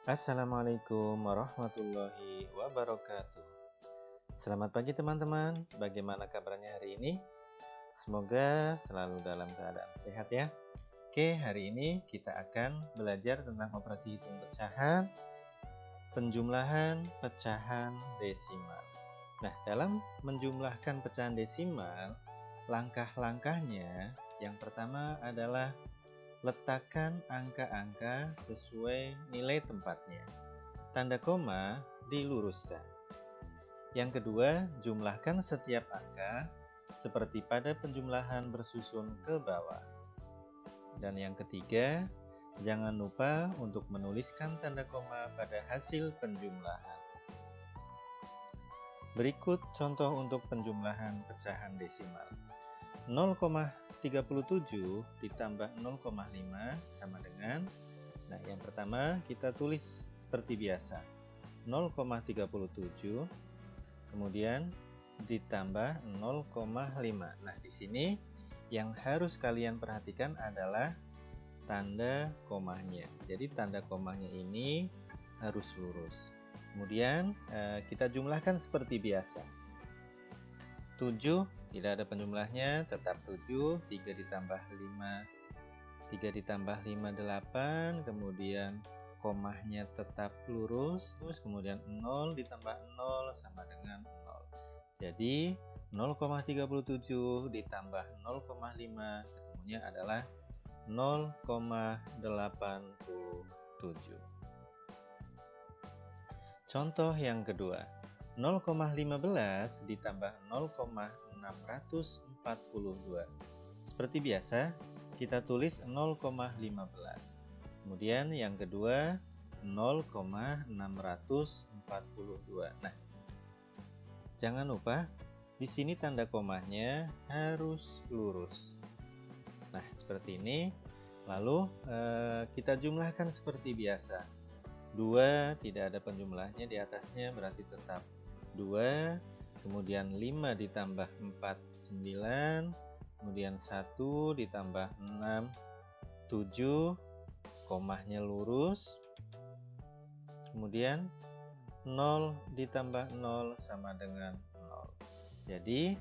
Assalamualaikum warahmatullahi wabarakatuh. Selamat pagi teman-teman, bagaimana kabarnya hari ini? Semoga selalu dalam keadaan sehat ya. Oke, hari ini kita akan belajar tentang operasi hitung pecahan, penjumlahan pecahan desimal. Nah, dalam menjumlahkan pecahan desimal, langkah-langkahnya yang pertama adalah letakkan angka-angka sesuai nilai tempatnya. Tanda koma diluruskan. Yang kedua, jumlahkan setiap angka seperti pada penjumlahan bersusun ke bawah. Dan yang ketiga, jangan lupa untuk menuliskan tanda koma pada hasil penjumlahan. Berikut contoh untuk penjumlahan pecahan desimal. 0,37 ditambah 0,5 sama dengan, nah yang pertama kita tulis seperti biasa 0,37 kemudian ditambah 0,5. Nah di sini yang harus kalian perhatikan adalah tanda komanya. Jadi tanda komanya ini harus lurus. Kemudian kita jumlahkan seperti biasa. 7 tidak ada penjumlahnya, tetap 7, 3 ditambah 5, 3 ditambah 5, 8, kemudian komahnya tetap lurus, terus kemudian 0 ditambah 0 sama dengan 0. Jadi 0,37 ditambah 0,5 ketemunya adalah 0,87. Contoh yang kedua, 0,15 ditambah 0,642. Seperti biasa, kita tulis 0,15. Kemudian yang kedua 0,642. Nah, jangan lupa di sini tanda komanya harus lurus. Nah, seperti ini. Lalu kita jumlahkan seperti biasa. 2 tidak ada penjumlahnya di atasnya, berarti tetap 2, kemudian 5 ditambah 4, 9, kemudian 1 ditambah 6, 7, komahnya lurus, kemudian 0 ditambah 0 sama dengan 0. Jadi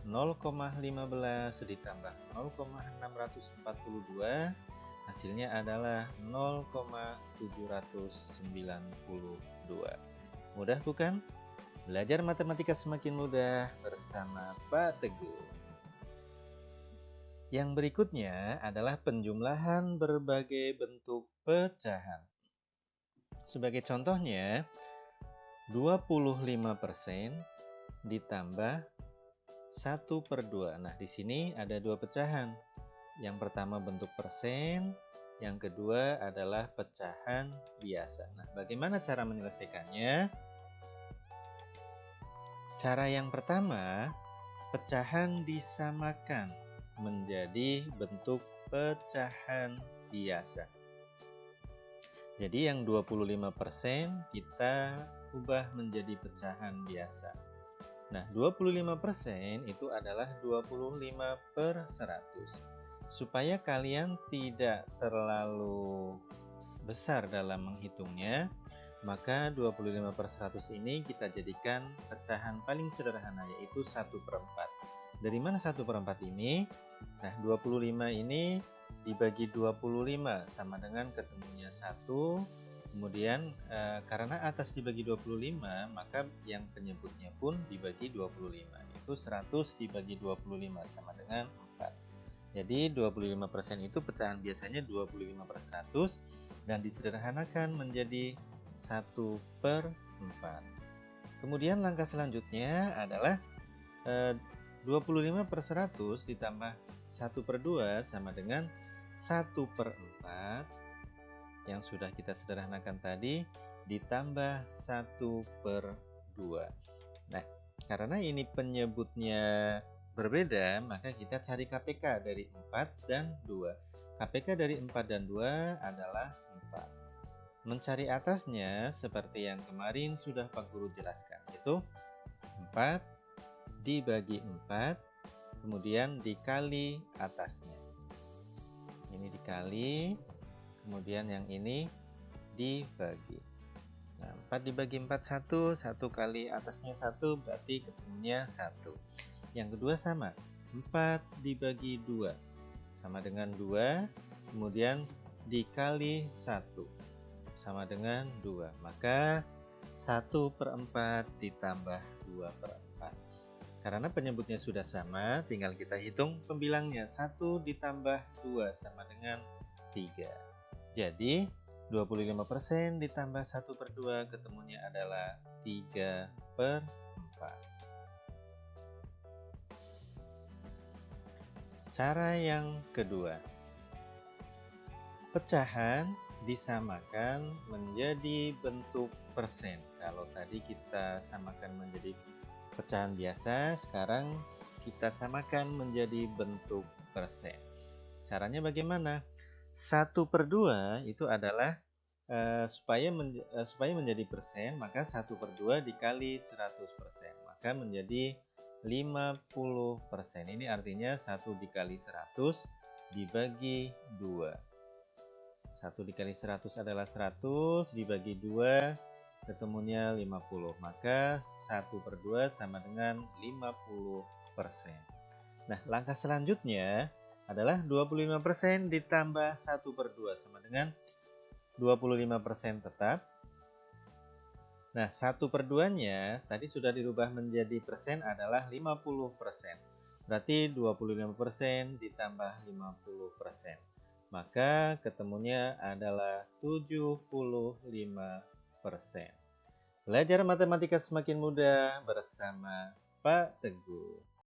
0,15 ditambah 0,642 hasilnya adalah 0,792. Mudah bukan? Belajar matematika semakin mudah bersama Pak Teguh. Yang berikutnya adalah penjumlahan berbagai bentuk pecahan. Sebagai contohnya, 25% ditambah 1/2. Nah, di sini ada dua pecahan. Yang pertama bentuk persen, yang kedua adalah pecahan biasa. Nah, bagaimana cara menyelesaikannya? Cara yang pertama, pecahan disamakan menjadi bentuk pecahan biasa. Jadi yang 25% kita ubah menjadi pecahan biasa. Nah, 25% itu adalah 25/100. Supaya kalian tidak terlalu besar dalam menghitungnya, maka 25/100 ini kita jadikan pecahan paling sederhana, yaitu 1/4. Dari mana 1/4 ini? Nah, 25 ini dibagi 25 sama dengan ketemunya 1. Kemudian karena atas dibagi 25, maka yang penyebutnya pun dibagi 25. Itu 100 dibagi 25 sama dengan 4. Jadi 25% itu pecahan biasanya 25/100 dan disederhanakan menjadi 1/4. Kemudian langkah selanjutnya adalah 25/100 ditambah 1/2 sama dengan 1/4 yang sudah kita sederhanakan tadi ditambah 1/2. Nah, karena ini penyebutnya berbeda, maka kita cari KPK dari 4 dan 2. KPK dari 4 dan 2 adalah 4. Mencari atasnya seperti yang kemarin sudah Pak Guru jelaskan, yaitu 4 dibagi 4, kemudian dikali atasnya. Ini dikali, kemudian yang ini dibagi. Nah, 4 dibagi 4 1, 1 kali atasnya 1 berarti ketemunya 1. Yang kedua sama, 4 dibagi 2 sama dengan 2, kemudian dikali 1 sama dengan 2. Maka 1/4 ditambah 2/4. Karena penyebutnya sudah sama, tinggal kita hitung pembilangnya. 1 ditambah 2 sama dengan 3. Jadi 25% ditambah 1/2 ketemunya adalah 3/4. Cara yang kedua, pecahan disamakan menjadi bentuk persen. Kalau tadi kita samakan menjadi pecahan biasa, sekarang kita samakan menjadi bentuk persen. Caranya bagaimana? 1/2 itu adalah supaya menjadi persen, maka 1/2 dikali 100%, maka menjadi 50%. Ini artinya 1 dikali 100 dibagi 2. 1 dikali 100 adalah 100, dibagi 2 ketemunya 50. Maka 1/2 sama dengan 50%. Nah, langkah selanjutnya adalah 25% ditambah 1/2 sama dengan 25% tetap. Nah, 1/2-nya tadi sudah dirubah menjadi persen adalah 50%. Berarti 25% ditambah 50%. Maka ketemunya adalah 75%. Belajar matematika semakin mudah bersama Pak Teguh.